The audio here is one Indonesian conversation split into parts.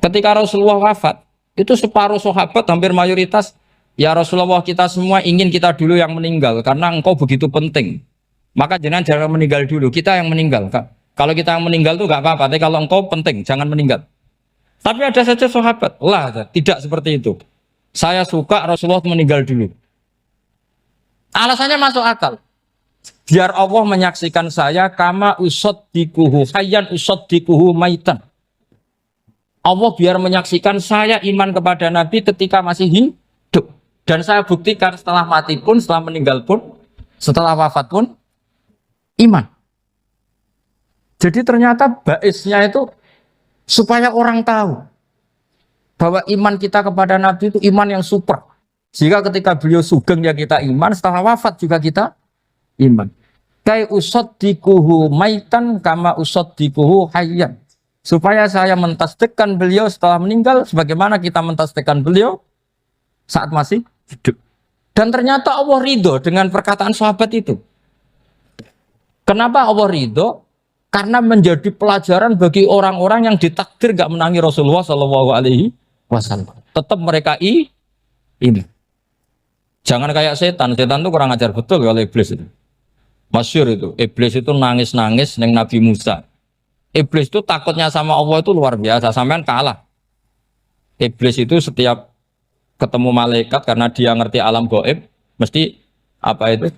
Ketika Rasulullah wafat, itu separuh sahabat hampir mayoritas, ya Rasulullah kita semua ingin kita dulu yang meninggal karena engkau begitu penting. Maka jangan meninggal dulu, kita yang meninggal. Kalau kita yang meninggal tuh gak apa-apa, tapi kalau engkau penting, jangan meninggal. Tapi ada saja sahabat, lah tidak seperti itu. Saya suka Rasulullah meninggal dulu. Alasannya masuk akal. Biar Allah menyaksikan saya kama usaddikuhu hayyan usaddikuhu maitan. Allah biar menyaksikan saya iman kepada Nabi ketika masih hidup. Dan saya buktikan setelah mati pun, setelah meninggal pun, setelah wafat pun, iman. Jadi ternyata baisnya itu supaya orang tahu bahwa iman kita kepada Nabi itu iman yang super. Sehingga ketika beliau sugeng ya kita iman, setelah wafat juga kita iman. Kai usaddikuhu maitan kama usaddikuhu hayyan. Supaya saya mentasdikkan beliau setelah meninggal sebagaimana kita mentasdikkan beliau saat masih hidup. Dan ternyata Allah ridho dengan perkataan sahabat itu. Kenapa Allah ridho? Karena menjadi pelajaran bagi orang-orang yang ditakdir gak menangi Rasulullah SAW. Tetap mereka ini. Jangan kayak setan itu kurang ajar betul kalau iblis itu. Masyhur itu, iblis itu nangis-nangis neng Nabi Musa. Iblis itu takutnya sama Allah itu luar biasa, sampean kalah. Iblis itu setiap ketemu malaikat karena dia ngerti alam gaib, mesti apa itu?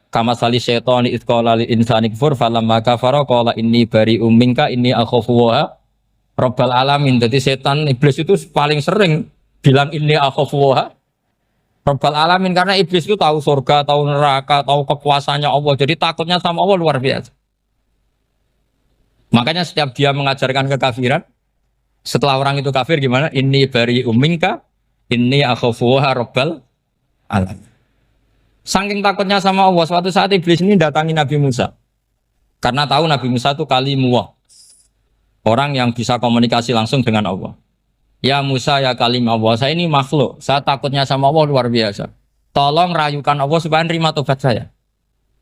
Kama sali syaitan itqala lil insani kfur falamma kafara qala inni bari'um minka inni akhafu wa rabbal alamin. Jadi setan iblis itu paling sering bilang inni akhafu wa rabbal alamin karena iblis itu tahu surga, tahu neraka, tahu kekuasaannya Allah. Jadi takutnya sama Allah luar biasa. Makanya setiap dia mengajarkan kekafiran, setelah orang itu kafir gimana? Inni bari'um minka inni akhafu wa rabbal alamin. Saking takutnya sama Allah, suatu saat iblis ini datangi Nabi Musa. Karena tahu Nabi Musa itu kalimullah. Orang yang bisa komunikasi langsung dengan Allah. Ya Musa ya kalim Allah, saya ini makhluk. Saya takutnya sama Allah luar biasa. Tolong rayukan Allah supaya nerima tobat saya.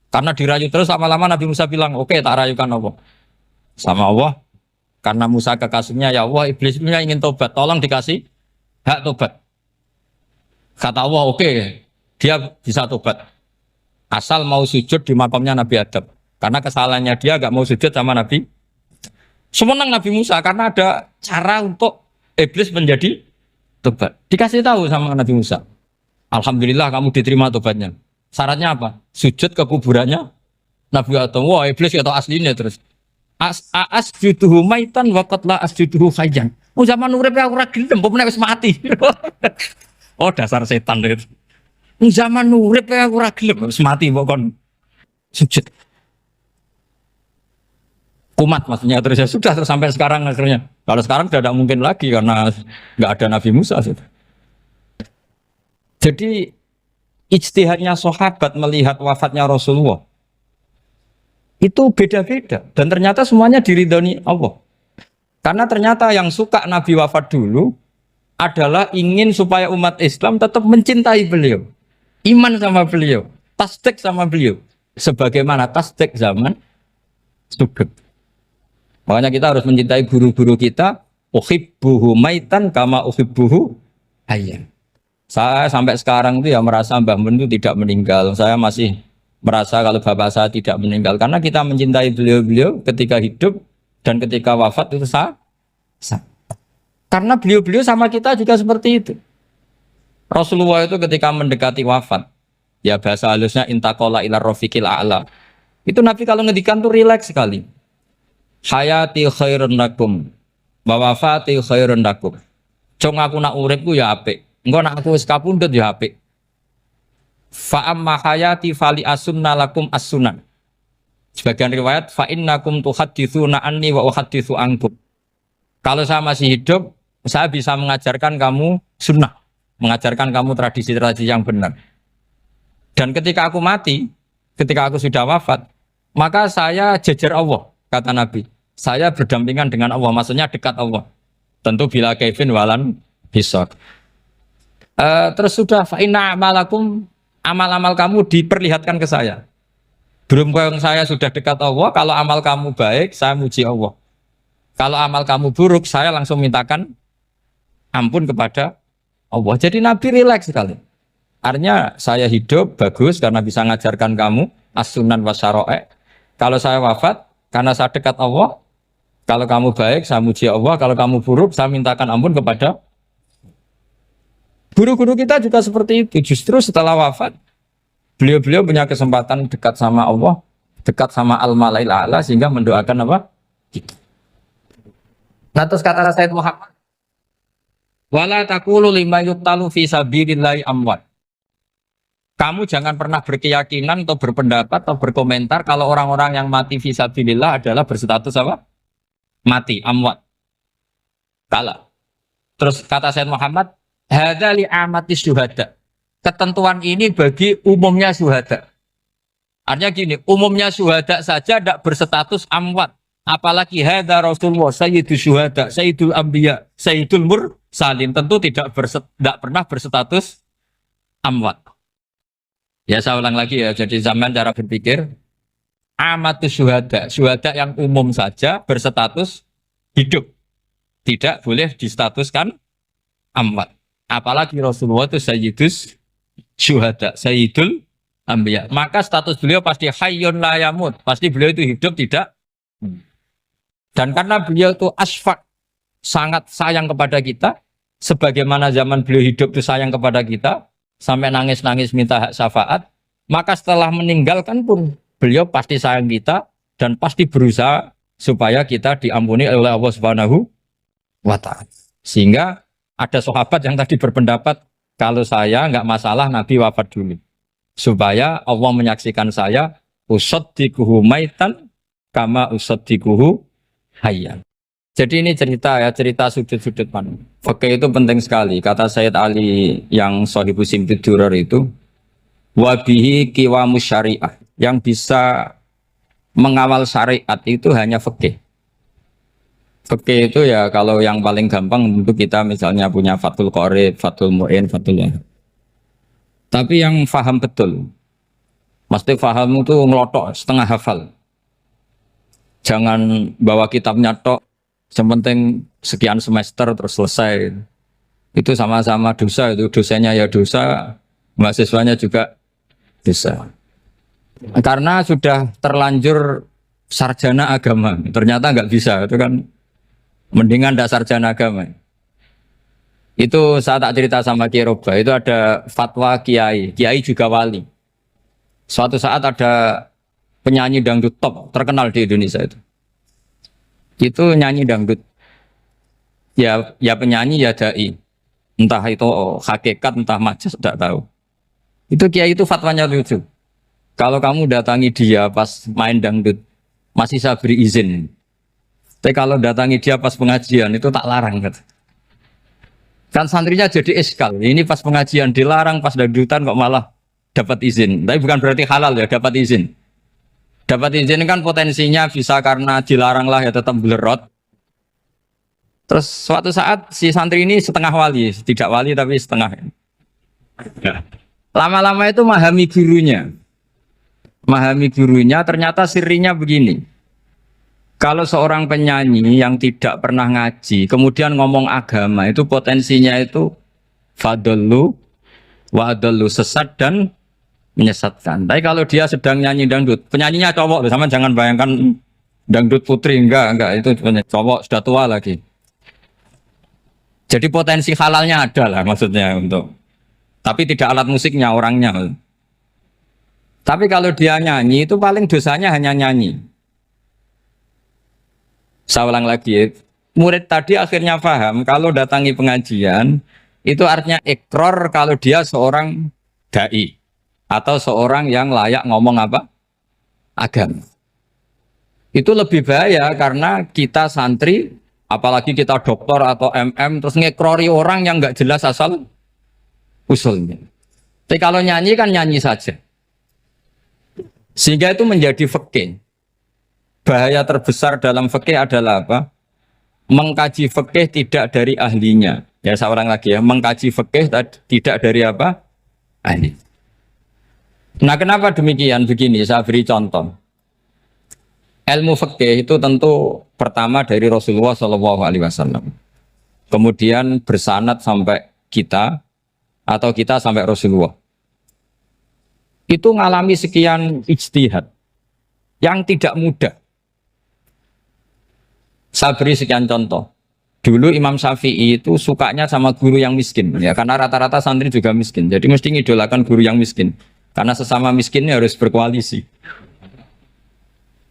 Karena dirayu terus lama-lama Nabi Musa bilang, oke, tak rayukan Allah. Sama Allah. Karena Musa kekasihnya, ya Allah iblis punya ingin tobat. Tolong dikasih hak tobat. Kata Allah, oke. Dia bisa tobat asal mau sujud di makamnya Nabi Adam, karena kesalahannya dia gak mau sujud sama Nabi. Semenang Nabi Musa karena ada cara untuk iblis menjadi tobat. Dikasih tahu sama Nabi Musa, alhamdulillah kamu diterima tobatnya. Syaratnya apa? Sujud ke kuburannya Nabi Adam. Wah iblis gak tahu aslinya terus. Asjuduhu maitan waqad la asjuduhu hayyan. Zaman urip aku ora gelem, pemene wis mati. Oh dasar setan itu. Zaman urip aku ora gelem wis mati kok kon sujud. Kumat maksudnya terus ya sudah terus sampai sekarang akhirnya. Kalau sekarang sudah tidak mungkin lagi karena nggak ada Nabi Musa. Jadi ijtihadnya sahabat melihat wafatnya Rasulullah itu beda-beda dan ternyata semuanya diridhoni Allah. Karena ternyata yang suka Nabi wafat dulu adalah ingin supaya umat Islam tetap mencintai beliau. Iman sama beliau, tasdik sama beliau, sebagaimana tasdik zaman sugeng. Makanya kita harus mencintai guru-guru kita. Uhibbuhu maitan kama uhibbuhu hayyan. Saya sampai sekarang itu ya merasa Mbah Mun itu tidak meninggal. Saya masih merasa kalau bapak saya tidak meninggal karena kita mencintai beliau-beliau ketika hidup dan ketika wafat itu sah. Karena beliau-beliau sama kita juga seperti itu. Rasulullah itu ketika mendekati wafat, ya bahasa halusnya intaqala ila rafiqil a'la. Itu Nabi kalau ngedikan tuh rileks sekali. Hayati khairun lakum wa wafati khairun lakum. Cong aku nak uripku ya apik. Engko nak aku wis kapundhut ya apik. Fa amma hayati fali asunna lakum as-sunan. Sebagian riwayat fa innakum tuhadditsuna anni wa uhadditsu ankum. Kalau saya masih hidup, saya bisa mengajarkan kamu sunnah. Mengajarkan kamu tradisi-tradisi yang benar. Dan ketika aku mati, ketika aku sudah wafat, maka saya jejer Allah, kata Nabi. Saya berdampingan dengan Allah, maksudnya dekat Allah. Tentu bila kaifin walan hisab. Terus sudah fa'inna amalakum, amal-amal kamu diperlihatkan ke saya. Berhubung saya sudah dekat Allah, kalau amal kamu baik, saya muji Allah. Kalau amal kamu buruk, saya langsung mintakan ampun kepada Allah. Jadi Nabi rileks sekali. Artinya saya hidup bagus karena bisa ngajarkan kamu as-sunan wa syara'i'. Kalau saya wafat karena saya dekat Allah. Kalau kamu baik, saya muji Allah. Kalau kamu buruk, saya mintakan ampun kepada guru-guru kita juga seperti itu. Justru setelah wafat, beliau-beliau punya kesempatan dekat sama Allah, dekat sama Al-Mala'il A'la sehingga mendoakan apa? Kita. Nah terus kata Sayyid Muhammad, wala taqulu lima yuqtalu fi sabilillahi amwat. Kamu jangan pernah berkeyakinan atau berpendapat atau berkomentar kalau orang-orang yang mati fi sabilillah adalah berstatus apa? Mati, amwat. Kalah. Terus kata Sayyid Muhammad, hadza li amati syuhada. Ketentuan ini bagi umumnya syuhada. Artinya gini, umumnya syuhada saja tidak berstatus amwat. Apalagi hadza Rasulullah, sayyidul syuhada, sayyidul anbiya, sayyidul mursalin. Tentu tidak pernah berstatus amwat. Ya saya ulang lagi ya, jadi zaman cara berpikir, amatus syuhada, syuhada yang umum saja berstatus hidup. Tidak boleh distatuskan amwat. Apalagi Rasulullah itu sayyidus syuhada, sayyidul anbiya. Maka status beliau pasti hayyun la yamut. Pasti beliau itu hidup tidak. Dan karena beliau itu asfaq, sangat sayang kepada kita, sebagaimana zaman beliau hidup itu sayang kepada kita, sampai nangis-nangis minta hak syafaat, maka setelah meninggalkan pun beliau pasti sayang kita dan pasti berusaha supaya kita diampuni oleh Allah Subhanahu wa ta'ala. Sehingga ada sahabat yang tadi berpendapat kalau saya nggak masalah Nabi wafat dulu. Supaya Allah menyaksikan saya usaddiquhu maitan kama usaddiquhu hayyan. Jadi ini cerita sudut-sudut mana. Fikih itu penting sekali. Kata Sayyid Ali yang Shahibu Simtud Durar itu, wabihi qiwamus syariah. Yang bisa mengawal syariat itu hanya fikih. Fikih itu ya kalau yang paling gampang untuk kita misalnya punya Fathul Qorib, Fathul Mu'in, Fathul Wahab. Tapi yang faham betul, mesti faham itu ngelotok setengah hafal. Jangan bawa kitabnya tok, sementing sekian semester terus selesai. Itu sama-sama dosa, itu dosanya ya dosa, mahasiswanya juga dosa. Karena sudah terlanjur sarjana agama, ternyata nggak bisa, itu kan mendingan ndak sarjana agama. Itu saya tak cerita sama Kiai Roba, itu ada fatwa Kiai juga wali. Suatu saat ada penyanyi dangdut top terkenal di Indonesia itu nyanyi dangdut, ya penyanyi ya dai, entah itu hakikat entah majas tidak tahu. Itu Kiai itu fatwanya lucu. Kalau kamu datangi dia pas main dangdut, masih saya beri izin. Tapi kalau datangi dia pas pengajian, itu tak larang. Kan santrinya jadi eskal. Ini pas pengajian dilarang, pas dangdutan kok malah dapat izin. Tapi bukan berarti halal ya, dapat izin. Dapat izin kan potensinya bisa karena dilarang lah ya tetap belerot. Terus suatu saat si santri ini setengah wali, tidak wali tapi setengah. Lama-lama itu memahami gurunya. Memahami gurunya, ternyata sirinya begini. Kalau seorang penyanyi yang tidak pernah ngaji, kemudian ngomong agama, itu potensinya itu fadallu wa adallu, sesat dan menyesatkan. Tapi kalau dia sedang nyanyi dangdut, penyanyinya cowok, sama jangan bayangkan dangdut putri, enggak, itu cowok sudah tua lagi. Jadi potensi halalnya ada lah maksudnya untuk, tapi tidak alat musiknya, orangnya. Tapi kalau dia nyanyi itu paling dosanya hanya nyanyi. Saya ulang lagi, murid tadi akhirnya paham kalau datangi pengajian itu artinya ikrar kalau dia seorang dai atau seorang yang layak ngomong apa? Agama. Itu lebih bahaya karena kita santri, apalagi kita doktor atau MM terus ngekrori orang yang nggak jelas asal usulnya. Tapi kalau nyanyi kan nyanyi saja. Sehingga itu menjadi fikih. Bahaya terbesar dalam fikih adalah apa? Mengkaji fikih tidak dari ahlinya. Ya saya ulang lagi ya, mengkaji fikih tidak dari apa? Ahli. Nah kenapa demikian? Begini, saya beri contoh. ilmu fikih itu tentu pertama dari Rasulullah Shallallahu Alaihi Wasallam, kemudian bersanad sampai kita atau kita sampai Rasulullah. Itu ngalami sekian ijtihad yang tidak mudah. Saya beri sekian contoh. Dulu Imam Syafi'i itu sukanya sama guru yang miskin, ya karena rata-rata santri juga miskin. Jadi mesti ngidolakan guru yang miskin, karena sesama miskinnya harus berkoalisi.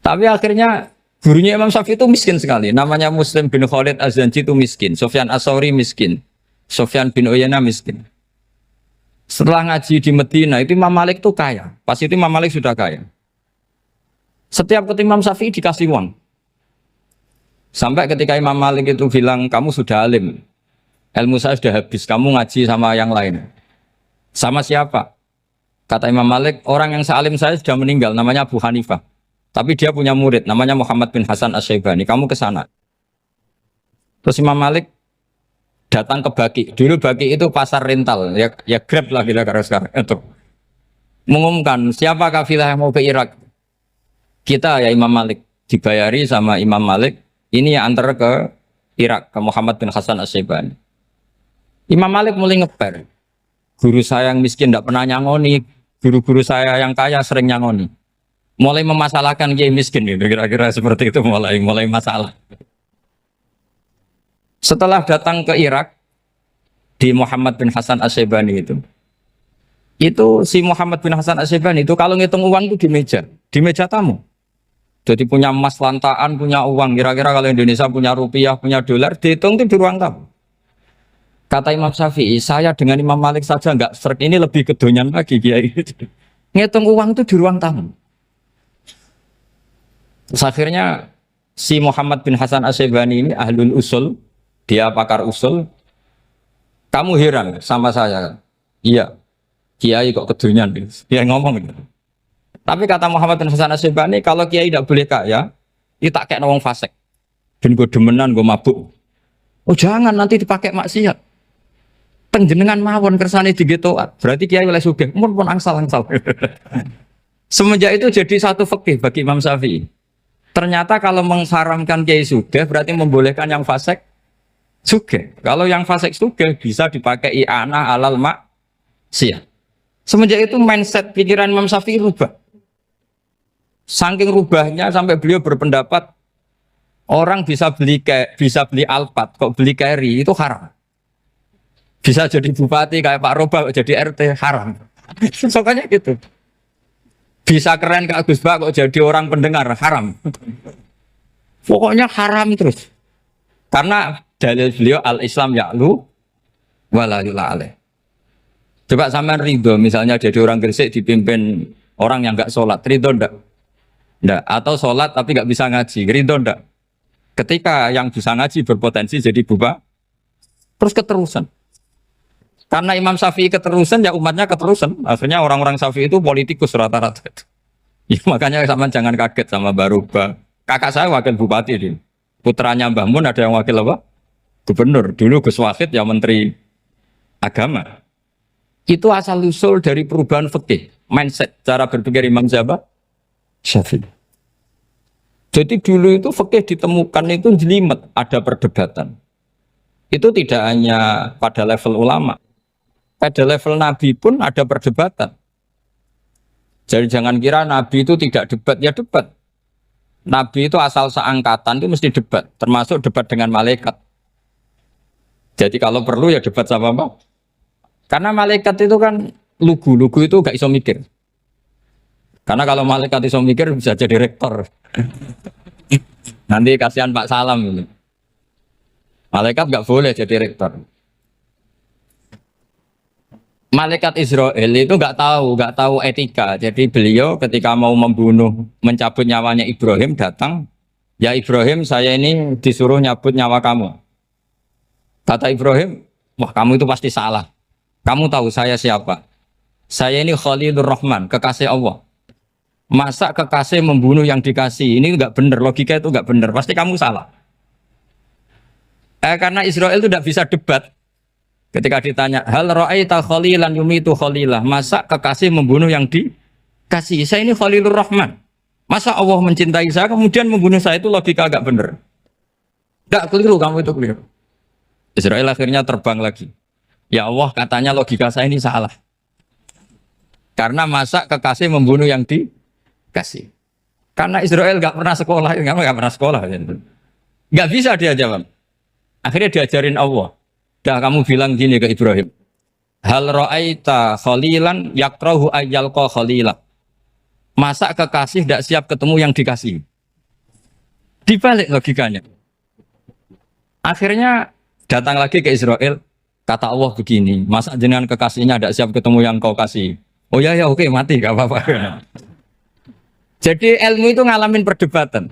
Tapi akhirnya gurunya Imam Syafi'i itu miskin sekali. Namanya Muslim bin Khalid Az-Zanji itu miskin, Sufyan As-Tsauri miskin, Sufyan bin Uyainah miskin. Setelah ngaji di Medina itu Imam Malik itu kaya. Pas itu Imam Malik sudah kaya. Setiap ketemu Imam Syafi'i dikasih uang. Sampai ketika Imam Malik itu bilang, kamu sudah alim, ilmu saya sudah habis, kamu ngaji sama yang lain. Sama siapa? Kata Imam Malik, orang yang sealim saya sudah meninggal, namanya Abu Hanifah. Tapi dia punya murid, namanya Muhammad bin Hasan Asy-Syaibani, kamu ke sana. Terus Imam Malik datang ke Baki. Dulu Baki itu pasar rental, ya Grab lah kira-kira sekarang. Itu mengumumkan, siapa kafilah yang mau ke Irak? Kita ya Imam Malik, dibayari sama Imam Malik. Ini yang antar ke Irak, ke Muhammad bin Hasan Asy-Syaibani. Imam Malik mulai ngeper. Guru saya yang miskin tidak pernah nyangoni, guru-guru saya yang kaya sering nyangoni. Mulai memasalahkan kiai miskin gitu, kira-kira seperti itu mulai masalah. Setelah datang ke Irak di Muhammad bin Hasan Asy-Syaibani itu si Muhammad bin Hasan Asy-Syaibani itu kalau ngitung uang itu di meja tamu. Jadi punya emas lantaan, punya uang. Kira-kira kalau Indonesia punya rupiah, punya dolar, dihitung itu di ruang tamu. Kata Imam Syafi'i, saya dengan Imam Malik saja nggak serik, ini lebih kedonyan lagi kiai. Ngitung uang itu di ruang tamu. Terus akhirnya si Muhammad bin Hasan Asy-Syaibani ini ahlul usul, dia pakar usul. Kamu heran sama saya kan? Iya, kiai kok kedonyan. Dia ngomong gitu. Tapi kata Muhammad bin Hasan Asy-Syaibani, kalau kiai tidak boleh kaya, itu tak kayak wong fasik. Dan gue demenan, gue mabuk. Oh jangan, nanti dipakai maksiat. Tenjenengan mawon kersane digetoat. Berarti kiai oleh sugih, pun angsal-angsal. Semenjak itu jadi satu fikih bagi Imam Syafi'i. Ternyata kalau mengharamkan kiai sugih, berarti membolehkan yang fasik sugih. Kalau yang fasik sugih bisa dipakai i'anah alal maksiat. Semenjak itu mindset pikiran Imam Syafi'i rubah. Saking rubahnya sampai beliau berpendapat orang bisa beli Alphard, kok beli carry itu haram. Bisa jadi bupati kayak Pak Roba, jadi RT haram. Sokanya gitu. Bisa keren kayak Gus Bak kok jadi orang pendengar haram. Pokoknya haram terus. Karena dalil beliau al-Islam ya'lu wala yula alaih. Coba sampean ridho misalnya jadi orang Gresik dipimpin orang yang enggak sholat, ridho ndak? Ndak. Atau sholat tapi nggak bisa ngaji, ridho ndak? Ketika yang bisa ngaji berpotensi jadi buba, terus keterusan. Karena Imam Syafi'i keterusan, ya umatnya keterusan. Akhirnya orang-orang Syafi'i itu politikus rata-rata. Ya, makanya sama jangan kaget sama Baruba. Kakak saya wakil bupati ini. Putranya Mbah Mun ada yang wakil apa? Gubernur. Dulu Gus Wahid yang menteri agama. Itu asal usul dari perubahan fikih, mindset, cara berpikir Imam Syafi'i. Jadi dulu itu fikih ditemukan itu jelimet, ada perdebatan. Itu tidak hanya pada level ulama, pada level Nabi pun ada perdebatan. Jadi jangan kira Nabi itu tidak debat, ya debat. Nabi itu asal seangkatan itu mesti debat, termasuk debat dengan malaikat. Jadi kalau perlu ya debat sama apa? Karena malaikat itu kan lugu itu gak iso mikir. Karena kalau malaikat iso mikir bisa jadi rektor. Nanti kasihan Pak Salam ini. Malaikat gak boleh jadi rektor. Malaikat Israel itu nggak tahu etika. Jadi beliau ketika mau membunuh, mencabut nyawanya Ibrahim datang, ya Ibrahim saya ini disuruh nyabut nyawa kamu. Kata Ibrahim, wah kamu itu pasti salah. Kamu tahu saya siapa? Saya ini Khalilur Rahman, kekasih Allah. Masa kekasih membunuh yang dikasih? Ini nggak benar, logika itu nggak benar. Pasti kamu salah. Karena Israel itu tidak bisa debat. Ketika ditanya, hal ra'aita khalilan yumitu khalilah, masa kekasih membunuh yang dikasih? Saya ini Khalilur Rahman. Masa Allah mencintai saya kemudian membunuh saya, itu logika agak bener. Enggak keliru, kamu itu keliru. Israel akhirnya terbang lagi. Ya Allah, katanya logika saya ini salah. Karena masa kekasih membunuh yang dikasih. Karena Israel nggak pernah sekolah, nggak pernah sekolah. Nggak bisa dia jawab. Akhirnya diajarin Allah. Dah kamu bilang gini ke Ibrahim. Hal ra'aita khalilan yakrahu ayyalqa khalila. Masa kekasih tidak siap ketemu yang dikasih. Dibalik logikanya. Akhirnya datang lagi ke Israel. Kata Allah begini, masa jenengan kekasihnya tidak siap ketemu yang kau kasih. Oh ya oke, mati gak apa-apa. Jadi ilmu itu ngalamin perdebatan.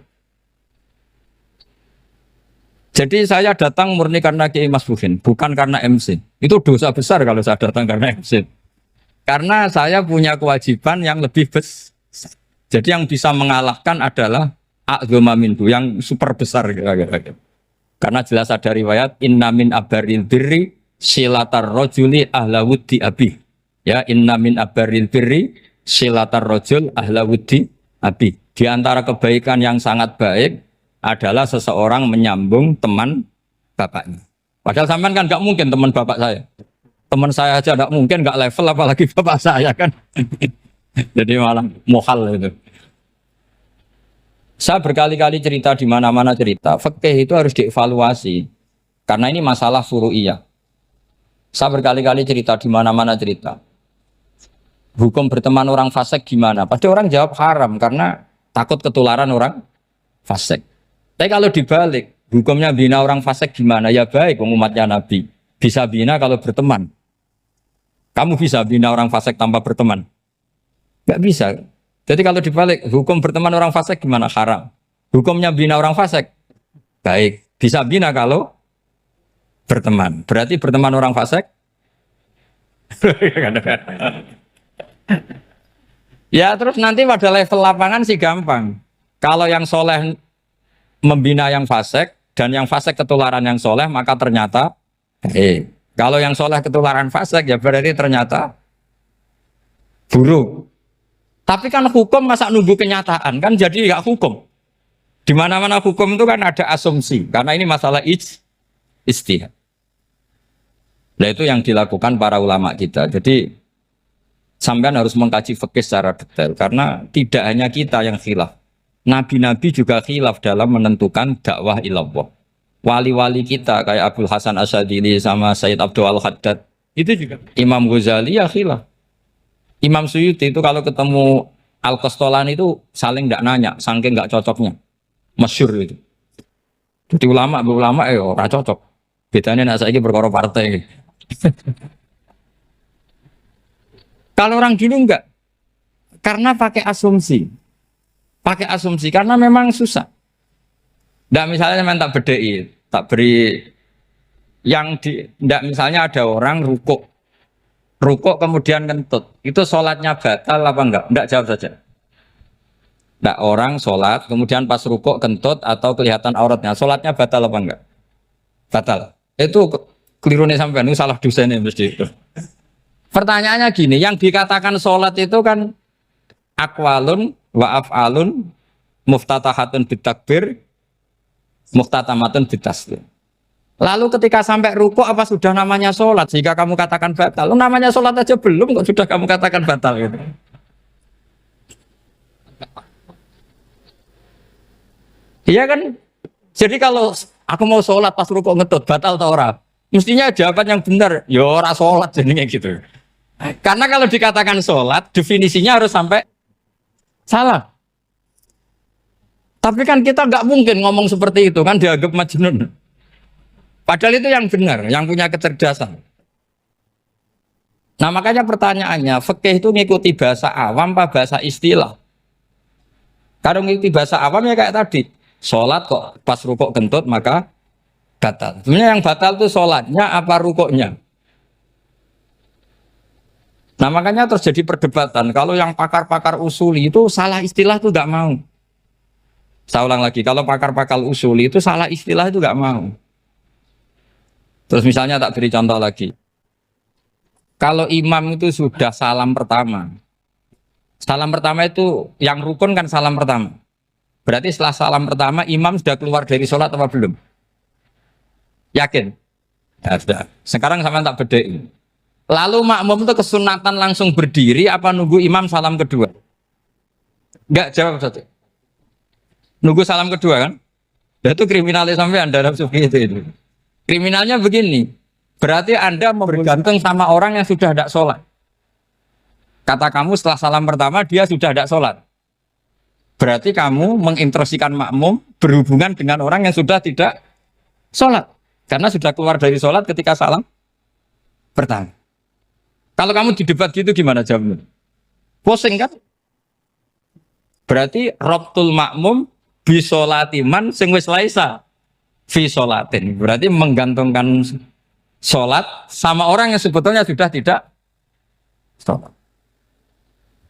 Jadi saya datang murni karena Kiai Mas Buhin, bukan karena MC. Itu dosa besar kalau saya datang karena MC. Karena saya punya kewajiban yang lebih besar. Jadi yang bisa mengalahkan adalah a'dzama minhu, yang super besar. Karena jelas ada riwayat inna min abaril birri silatar rojuli ahla wuddi abi. Ya, inna min abaril birri silatar rojul ahla wuddi abi. Di antara kebaikan yang sangat baik adalah seseorang menyambung teman bapaknya. Padahal sampean kan nggak mungkin teman bapak saya. Teman saya aja nggak mungkin, nggak level apalagi bapak saya kan. Jadi malah mohal itu. Saya berkali-kali cerita di mana-mana cerita, fikih itu harus dievaluasi. Karena ini masalah furu'iyah. Saya berkali-kali cerita di mana-mana cerita. Hukum berteman orang fasik gimana? Pasti orang jawab haram karena takut ketularan orang fasik. Tapi kalau dibalik, hukumnya bina orang fasik gimana? Ya baik, umatnya Nabi. Bisa bina kalau berteman. Kamu bisa bina orang fasik tanpa berteman? Gak bisa. Jadi kalau dibalik, hukum berteman orang fasik gimana? Haram. Hukumnya bina orang fasik? Baik. Bisa bina kalau berteman. Berarti berteman orang fasik? Ya terus nanti pada level lapangan sih gampang. Kalau yang soleh membina yang fasik dan yang fasik ketularan yang soleh, maka ternyata kalau yang soleh ketularan fasik ya berarti ternyata buruk. Tapi kan hukum masa nunggu kenyataan kan, jadi nggak hukum. Di mana-mana hukum itu kan ada asumsi karena ini masalah ijtihad. Nah itu yang dilakukan para ulama kita. Jadi sampean harus mengkaji fikih secara detail karena tidak hanya kita yang khilaf. Nabi-nabi juga khilaf dalam menentukan dakwah ilallah. Wali-wali kita kayak Abdul Hasan Asyadili sama Sayyid Abdul Al-Haddad itu juga. Imam Ghazali ya khilaf. Imam Suyuti itu kalau ketemu Al-Qastolani itu saling tidak nanya, saking nggak cocoknya. Masyhur itu. Jadi ulama ora cocok. Bedanya nak saiki perkara partai. Kalau orang dulu enggak. Karena pakai asumsi. Pakai asumsi karena memang susah. Nggak misalnya memang tak bedai, tak beri yang nggak misalnya ada orang rukuk kemudian kentut, itu sholatnya batal apa enggak jawab saja. Nggak, orang sholat kemudian pas rukuk kentut atau kelihatan auratnya, sholatnya batal apa enggak? Batal. Itu keliru nih sampean, itu salah dosennya mesti itu. Pertanyaannya gini, yang dikatakan sholat itu kan aqwalun wa af'alun muftatahatun bitakbir muftatamatun bitaslim. Lalu ketika sampai rukuk apa sudah namanya sholat sehingga kamu katakan batal? Namanya sholat aja belum kok sudah kamu katakan batal gitu. Iya kan? Jadi kalau aku mau sholat pas rukuk ngetut batal atau ora? Mestinya jawaban yang benar, ya ora sholat jadinya gitu. Karena kalau dikatakan sholat definisinya harus sampai salah. Tapi kan kita nggak mungkin ngomong seperti itu kan, dianggap majnun. Padahal itu yang benar, yang punya kecerdasan. Nah makanya pertanyaannya, fikih itu ngikuti bahasa awam apa bahasa istilah? Kalau ngikuti bahasa awam ya kayak tadi, sholat kok pas rukuk kentut maka batal. Sebenarnya yang batal itu sholatnya apa rukuknya? Nah makanya terjadi perdebatan. Kalau yang pakar-pakar usuli itu salah istilah itu nggak mau. Saya ulang lagi, kalau pakar-pakar usuli itu salah istilah itu nggak mau. Terus misalnya tak beri contoh lagi. Kalau imam itu sudah salam pertama, Salam pertama itu yang rukun kan salam pertama. Berarti setelah salam pertama imam sudah keluar dari sholat apa belum? Yakin? Ya sudah. Sekarang sama tak bedai. Lalu makmum itu kesunatan langsung berdiri apa nunggu imam salam kedua? Enggak, jawab satu. Nunggu salam kedua kan? Ya itu kriminalis sampai Anda dalam sufi itu. Kriminalnya begini. Berarti Anda bergantung sama orang yang sudah tidak sholat. Kata kamu setelah salam pertama dia sudah tidak sholat. Berarti kamu menginstruksikan makmum berhubungan dengan orang yang sudah tidak sholat. Karena sudah keluar dari sholat ketika salam pertama. Kalau kamu di debat gitu gimana jawabnya? Pusing kan? Berarti robtul makmum bisolatiman sing wis laisa fi sholatin. Berarti menggantungkan sholat sama orang yang sebetulnya sudah tidak sholat.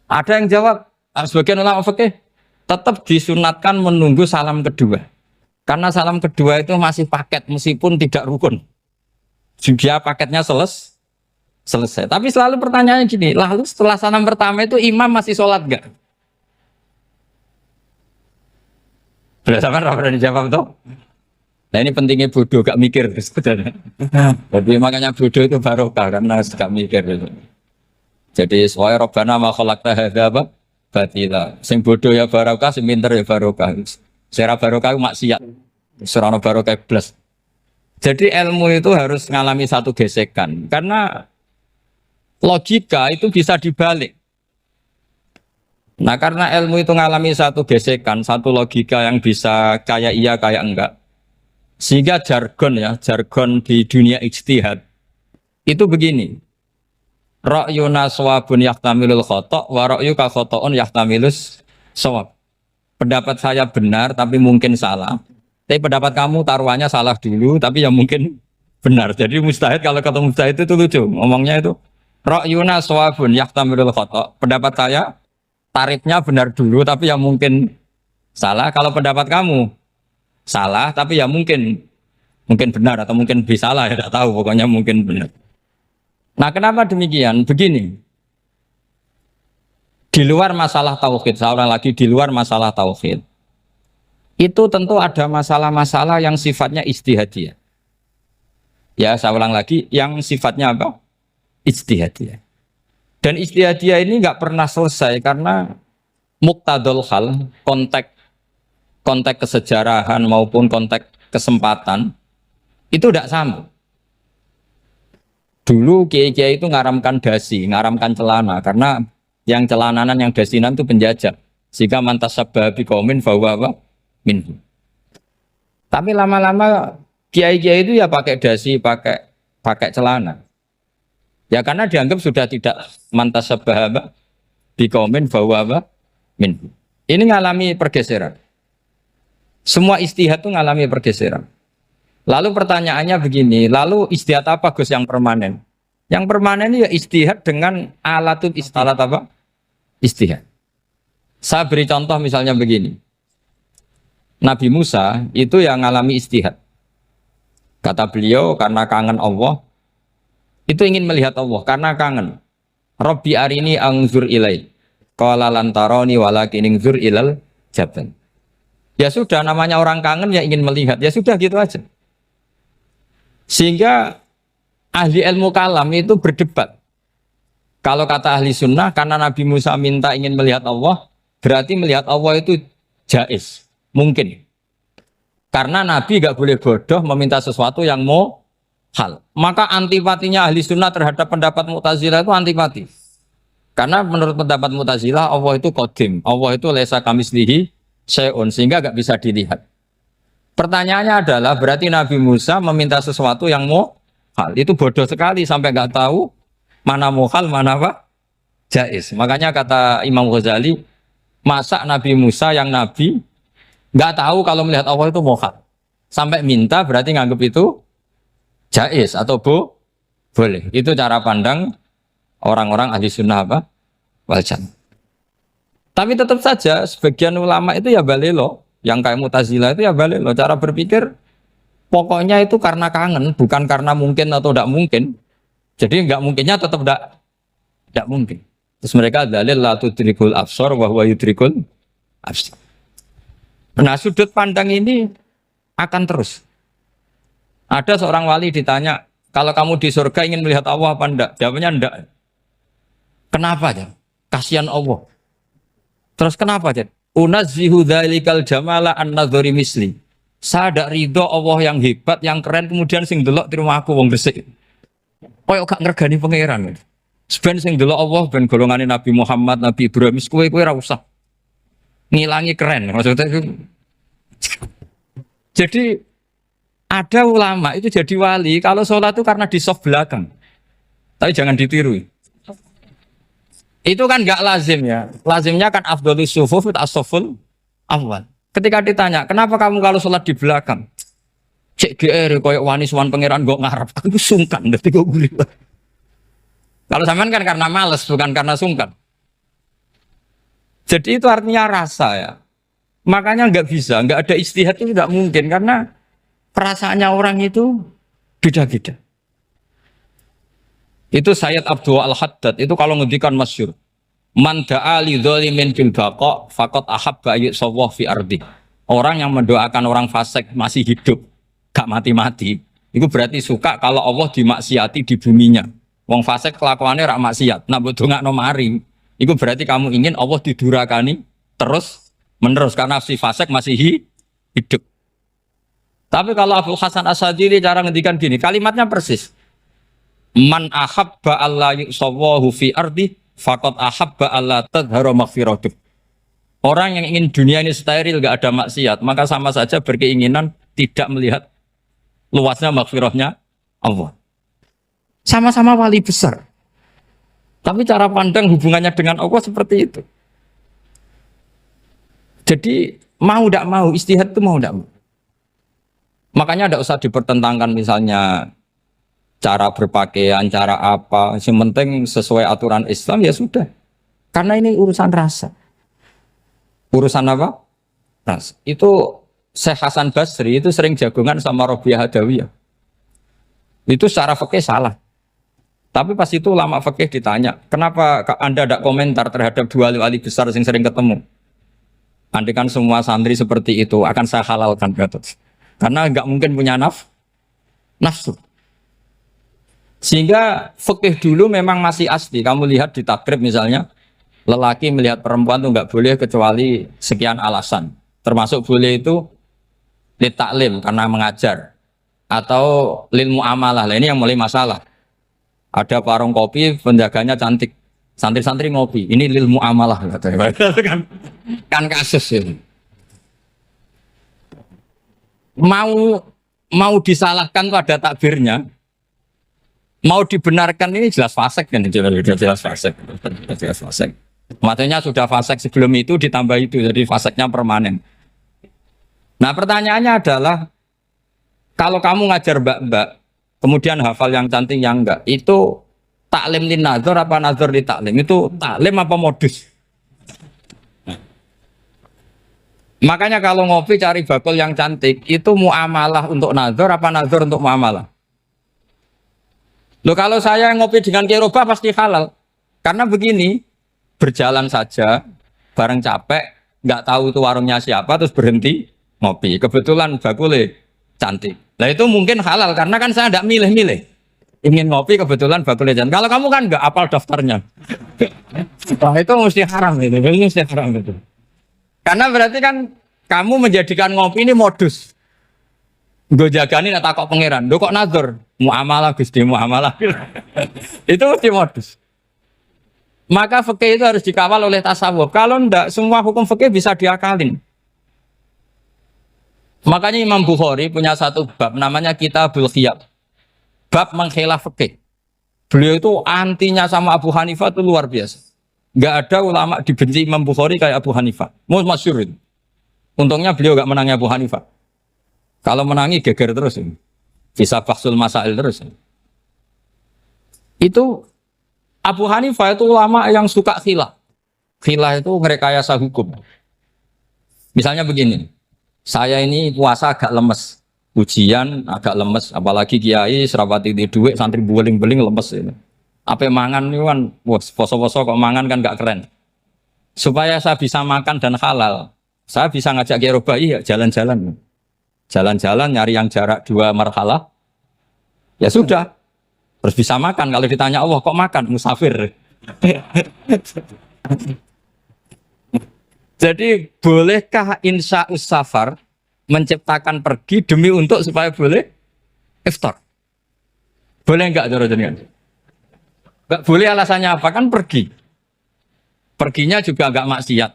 Ada yang jawab, sebagian ulama fikih tetap disunatkan menunggu salam kedua. Karena salam kedua itu masih paket meskipun tidak rukun. Dia paketnya selesai. Tapi selalu pertanyaannya gini, lalu setelah salam pertama itu imam masih sholat enggak? Sudah sampai rapat dijawab tuh. Nah ini pentingnya bodoh, gak mikir sebetulnya. Jadi makanya bodoh itu barokah karena gak mikir. Jadi soalnya Rabbana ma khalaqta hadza apa? Batila. Sing bodoh ya barokah, sing pinter ya barokah. Sira barokah maksiat. Surana barokah plus. Jadi ilmu itu harus mengalami satu gesekan karena logika itu bisa dibalik. Nah karena ilmu itu mengalami satu gesekan, satu logika yang bisa kayak iya kayak enggak. Sehingga jargon di dunia ijtihad itu begini. Ra'yuna shawabun yahtamilul khata' wa ra'yuka khata'un yahtamilus shawab. Pendapat saya benar tapi mungkin salah. Tapi pendapat kamu taruhannya salah dulu tapi yang mungkin benar. Jadi mustahid kalau ketemu mustahid itu lucu. Ngomongnya itu ra'yuna shawabun yahtamilul khata'. Pendapat saya tarifnya benar dulu tapi yang mungkin salah. Kalau pendapat kamu salah tapi ya mungkin benar atau mungkin bisa salah ya tidak tahu pokoknya mungkin benar. Nah kenapa demikian? Begini, di luar masalah tauhid, saya ulang lagi di luar masalah tauhid itu tentu ada masalah-masalah yang sifatnya ijtihadiyah. Ya saya ulang lagi yang sifatnya apa? Ijtihadiyah. Dan ijtihadiyah ini nggak pernah selesai karena muqtadul hal, konteks kesejarahan maupun konteks kesempatan itu tidak sama. Dulu kiai-kiai itu ngaramkan dasi, ngaramkan celana karena yang celananan yang dasinan itu penjajah. Sehingga mantas sabah biqaumin bahwa minhu. Tapi lama-lama kiai-kiai itu ya pakai dasi, pakai celana. Ya karena dianggap sudah tidak mantas sabah biqaumin bahwa minhu. Ini ngalami pergeseran. Semua ijtihad itu ngalami pergeseran. Lalu pertanyaannya begini, lalu ijtihad apa Gus yang permanen? Yang permanen ya ijtihad dengan alatut ijtihad apa? Ijtihad. Saya beri contoh misalnya begini. Nabi Musa itu yang ngalami ijtihad. Kata beliau karena kangen Allah, itu ingin melihat Allah karena kangen. Rabbi arini anzur ilai. Qala lan tarani walakin anzur ilal jabal. Ya sudah namanya orang kangen ya ingin melihat. Ya sudah gitu aja. Sehingga ahli ilmu kalam itu berdebat. Kalau kata ahli sunnah, karena Nabi Musa minta ingin melihat Allah, berarti melihat Allah itu jaiz, mungkin. Karena Nabi gak boleh bodoh meminta sesuatu yang mau hal. Maka antipatinya ahli sunnah terhadap pendapat Mu'tazilah itu antipati. Karena menurut pendapat Mu'tazilah, Allah itu qadim, Allah itu laisa kamislihi syai'un, sehingga gak bisa dilihat. Pertanyaannya adalah berarti Nabi Musa meminta sesuatu yang mau hal. Itu bodoh sekali sampai nggak tahu mana mau hal, mana apa jaiz. Makanya kata Imam Ghazali, masa Nabi Musa yang Nabi nggak tahu kalau melihat Allah itu mau hal. Sampai minta berarti nganggap itu jaiz atau boleh. Itu cara pandang orang-orang ahli sunnah apa? Wal jamaah. Tapi tetap saja sebagian ulama itu ya balelo. Yang kayak Mu'tazilah itu ya balik loh cara berpikir pokoknya itu karena kangen bukan karena mungkin atau tidak mungkin. Jadi nggak mungkinnya tetap tidak mungkin. Terus mereka dalil la tudrikul absar wa huwa yudrikul absar. Nah, sudut pandang ini akan terus. Ada seorang wali ditanya, kalau kamu di surga ingin melihat Allah apa enggak? Jawabnya enggak. Kenapa aja? Kasihan Allah. Terus kenapa aja? Unazzihu dzalikal jamala an nadzuri misli. Saya tidak ridho Allah yang hebat, yang keren, kemudian sing delok di rumah aku wong resik. Koyok gak ngergani pangeran. Sebenarnya sing delok Allah ben golongane Nabi Muhammad, Nabi Ibrahim, kowe ora usah ngilangi keren. Maksudnya itu. Jadi ada ulama itu jadi wali kalau sholat itu karena di soft belakang. Tapi jangan ditiru. Itu kan nggak lazim ya. Lazimnya kan afdhalus sufuf as-saful awal. Ketika ditanya, kenapa kamu kalau sholat di belakang? Cek GR koyok wani suwan pangeran gak ngarep. Aku sungkan dadi kok guli. Kalau sampean kan karena males, bukan karena sungkan. Jadi itu artinya rasa ya. Makanya nggak bisa, nggak ada istihad itu tidak mungkin karena perasaannya orang itu beda-beda. Itu Sayyid Abdul Al-Haddad itu kalau ngendikan masyhur. Man da'a li dzalimin bil baqa faqad ahabba yusawwah fi ardi. Orang yang mendoakan orang fasik masih hidup, gak mati-mati, itu berarti suka kalau Allah dimaksiati di buminya. Wong fasik kelakuannya rak maksiat, nak mbok dongakno mari. Itu berarti kamu ingin Allah didurakani terus menerus karena si fasik masih hidup. Tapi kalau Abdul Hasan As-Sadili cara ngendikan gini, kalimatnya persis. Man ahabba alla yusawwahu fi ardi faqad ahabba alla tadhharu maghfiratuh. Orang yang ingin dunia ini steril gak ada maksiat, maka sama saja berkeinginan tidak melihat luasnya maghfirahnya Allah. Sama-sama wali besar. Tapi cara pandang hubungannya dengan Allah seperti itu. Jadi mau tidak mau, istihad itu mau tidak mau. Makanya tidak usah dipertentangkan misalnya cara berpakaian, cara apa. Yang penting sesuai aturan Islam ya sudah. Karena ini urusan rasa. Urusan apa? Rasa. Itu Syekh Hasan Basri itu sering jagongan sama Robiah Hadawiyah. Itu secara fikih salah. Tapi pas itu ulama fikih ditanya, kenapa Anda tidak komentar terhadap dua wali besar yang sering ketemu? Andai kan semua santri seperti itu akan saya halalkan, karena nggak mungkin punya nafsu. Sehingga fikih dulu memang masih asli. Kamu lihat di takrib misalnya, lelaki melihat perempuan itu nggak boleh kecuali sekian alasan. Termasuk boleh itu li taklim karena mengajar atau lil muamalah. Nah, ini yang mulai masalah. Ada warung kopi, penjaganya cantik, santri-santri ngopi. Ini lil muamalah, kan kasus ini. Mau disalahkan tuh ada takbirnya, mau dibenarkan ini jelas fasik kan, jelas fasik, jelas fasik. Matanya sudah fasik sebelum itu ditambah itu, jadi fasiknya permanen. Nah pertanyaannya adalah, kalau kamu ngajar mbak-mbak, kemudian hafal yang cantik yang enggak, itu taklim lin nazar apa nazar di taklim? Itu taklim apa modus? Makanya kalau ngopi cari bakul yang cantik, itu muamalah untuk nazar apa nazar untuk muamalah? Loh kalau saya ngopi dengan kiroba pasti halal. Karena begini, berjalan saja, bareng capek, nggak tahu itu warungnya siapa, terus berhenti ngopi. Kebetulan bakulnya cantik. Nah itu mungkin halal, karena kan saya nggak milih-milih. Ingin ngopi kebetulan bakulnya cantik. Kalau kamu kan nggak apal daftarnya. Wah itu mesti haram itu, mesti haram itu. Karena berarti kan kamu menjadikan ngopi ini modus. Gue jagani nak takok pangeran. Lo kok nazar? Muamalah Gusti, muamalah. Itu mesti modus. Maka fikih itu harus dikawal oleh tasawuf. Kalau enggak, semua hukum fikih bisa diakalin. Makanya Imam Bukhari punya satu bab namanya Kitabul Khiyab. Bab mengkhilaf fikih. Beliau itu antinya sama Abu Hanifah itu luar biasa. Enggak ada ulama dibenci Imam Bukhari kayak Abu Hanifah. Masyhur itu. Untungnya beliau enggak menangi Abu Hanifah. Kalau menangi geger terus. Bisa faksul masail terus. Itu Abu Hanifah itu ulama yang suka khilaf. Khilaf itu ngerekayasa hukum. Misalnya begini, saya ini puasa agak lemes, ujian agak lemes, apalagi kiai serapati di duit, santri beling-beling lemes ini. Apa mangan itu kan, wah, poso-poso kok mangan kan gak keren. Supaya saya bisa makan dan halal, saya bisa ngajak Kiai Robai ya jalan-jalan. Jalan-jalan nyari yang jarak 2 marhalah, ya sudah. Terus bisa makan. Kalau ditanya Allah kok makan? Musafir. Jadi bolehkah insya'us safar menciptakan pergi demi untuk supaya boleh iftar? Boleh enggak cara jenengan? Enggak boleh, alasannya apa? Kan pergi. Perginya juga enggak maksiat.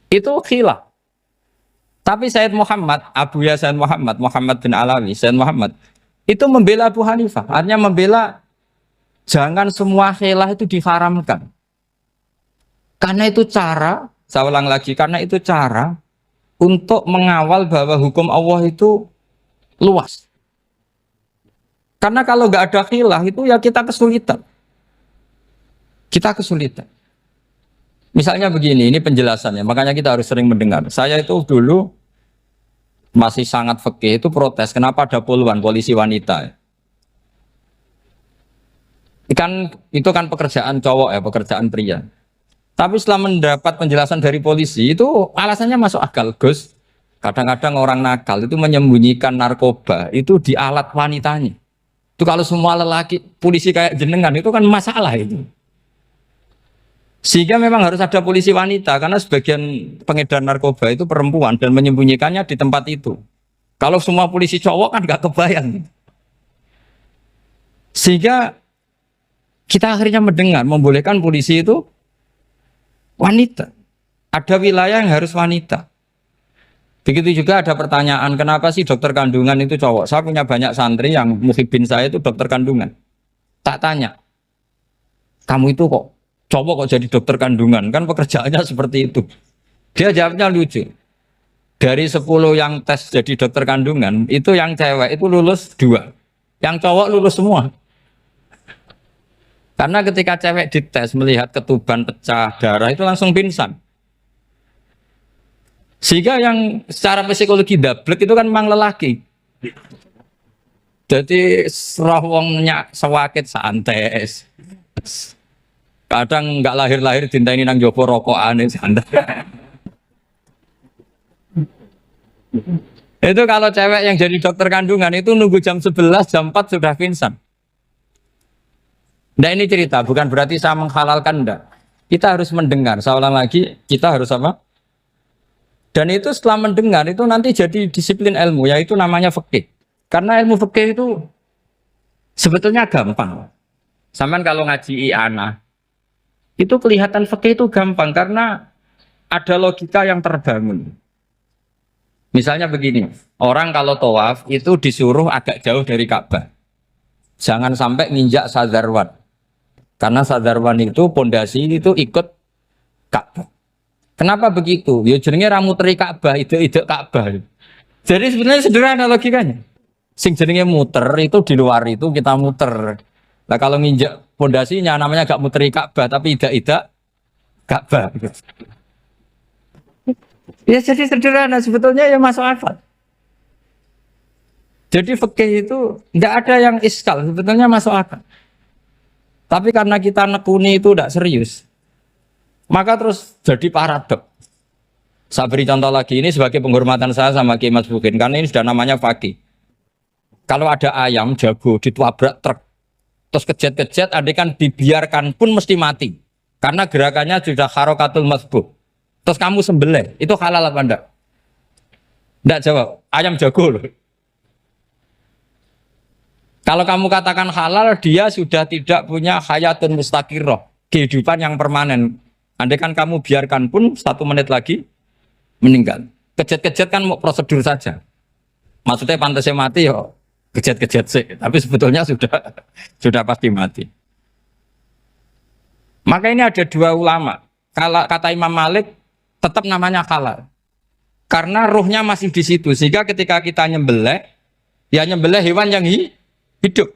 Itu khilaf. Tapi Sayyid Muhammad, Abuya Sayyid Muhammad, Muhammad bin Alawi, Sayyid Muhammad, itu membela Abu Hanifah. Artinya membela jangan semua khilaf itu diharamkan. Karena itu cara, saya ulang lagi, karena itu cara untuk mengawal bahwa hukum Allah itu luas. Karena kalau nggak ada khilaf itu ya kita kesulitan. Kita kesulitan. Misalnya begini, ini penjelasannya, makanya kita harus sering mendengar. Saya itu dulu masih sangat fikih itu protes, kenapa ada puluhan polisi wanita? Itu kan pekerjaan cowok ya, pekerjaan pria. Tapi setelah mendapat penjelasan dari polisi, itu alasannya masuk akal, Gus. Kadang-kadang orang nakal itu menyembunyikan narkoba itu di alat wanitanya. Itu kalau semua lelaki, polisi kayak jenengan, itu kan masalah itu. Sehingga memang harus ada polisi wanita, karena sebagian pengedar narkoba itu perempuan dan menyembunyikannya di tempat itu. Kalau semua polisi cowok kan gak kebayang. Sehingga kita akhirnya mendengar, membolehkan polisi itu wanita. Ada wilayah yang harus wanita. Begitu juga ada pertanyaan, kenapa sih dokter kandungan itu cowok? Saya punya banyak santri yang muhibin saya itu dokter kandungan. Tak tanya, kamu itu kok cowok kok jadi dokter kandungan? Kan pekerjaannya seperti itu. Dia jawabnya lucu. Dari 10 yang tes jadi dokter kandungan, itu yang cewek itu lulus 2. Yang cowok lulus semua. Karena ketika cewek dites melihat ketuban pecah darah itu langsung pingsan. Sehingga yang secara psikologi dablek itu kan memang lelaki. Jadi serawongnya sewakit santai. Kadang nggak lahir-lahir dintaini nang jopo rokokan santai. Itu kalau cewek yang jadi dokter kandungan itu nunggu jam 11, jam 4 sudah pingsan. Nah ini cerita, bukan berarti saya menghalalkan, enggak. Kita harus mendengar, saya ulang lagi, kita harus apa? Dan itu setelah mendengar, itu nanti jadi disiplin ilmu, yaitu namanya fikih. Karena ilmu fikih itu sebetulnya gampang. Sampai kalau ngaji i'anah, itu kelihatan fikih itu gampang, karena ada logika yang terbangun. Misalnya begini, orang kalau tawaf itu disuruh agak jauh dari Ka'bah. Jangan sampai nginjak sadarwan. Karena sadarwan itu pondasi itu ikut Ka'bah. Kenapa begitu? Ya jenenge ra muteri Ka'bah, ide-ide Ka'bah. Jadi sebenarnya sederhana logikanya. Sing jenenge muter itu di luar itu kita muter. Nah kalau nginjak pondasinya namanya gak muteri Ka'bah tapi ide-ide Ka'bah. Ya jadi sederhana sebetulnya ya masuk akal. Jadi fikih itu nggak ada yang iskal, sebetulnya masuk akal. Tapi karena kita nekuni itu tidak serius, maka terus jadi paradok. Saya beri contoh lagi, ini sebagai penghormatan saya sama Kiai Mas Bukin, karena ini sudah namanya fakih. Kalau ada ayam jago ditabrak truk, terus kejet-kejet, adekan dibiarkan pun mesti mati, karena gerakannya sudah harokatul masbuh. Terus kamu sembelih, itu halal apa enggak? Enggak jawab, ayam jago loh. Kalau kamu katakan halal, dia sudah tidak punya hayatun mustaqirroh, kehidupan yang permanen. Andai kan kamu biarkan pun 1 menit lagi meninggal. Kejet-kejet kan mau prosedur saja. Maksudnya pantasnya mati ya kejet-kejet sih, tapi sebetulnya sudah pasti mati. Maka ini ada 2 ulama. Kalau kata Imam Malik tetap namanya halal. Karena ruhnya masih di situ, sehingga ketika kita nyembelih, ya nyembelih hewan yang hidup.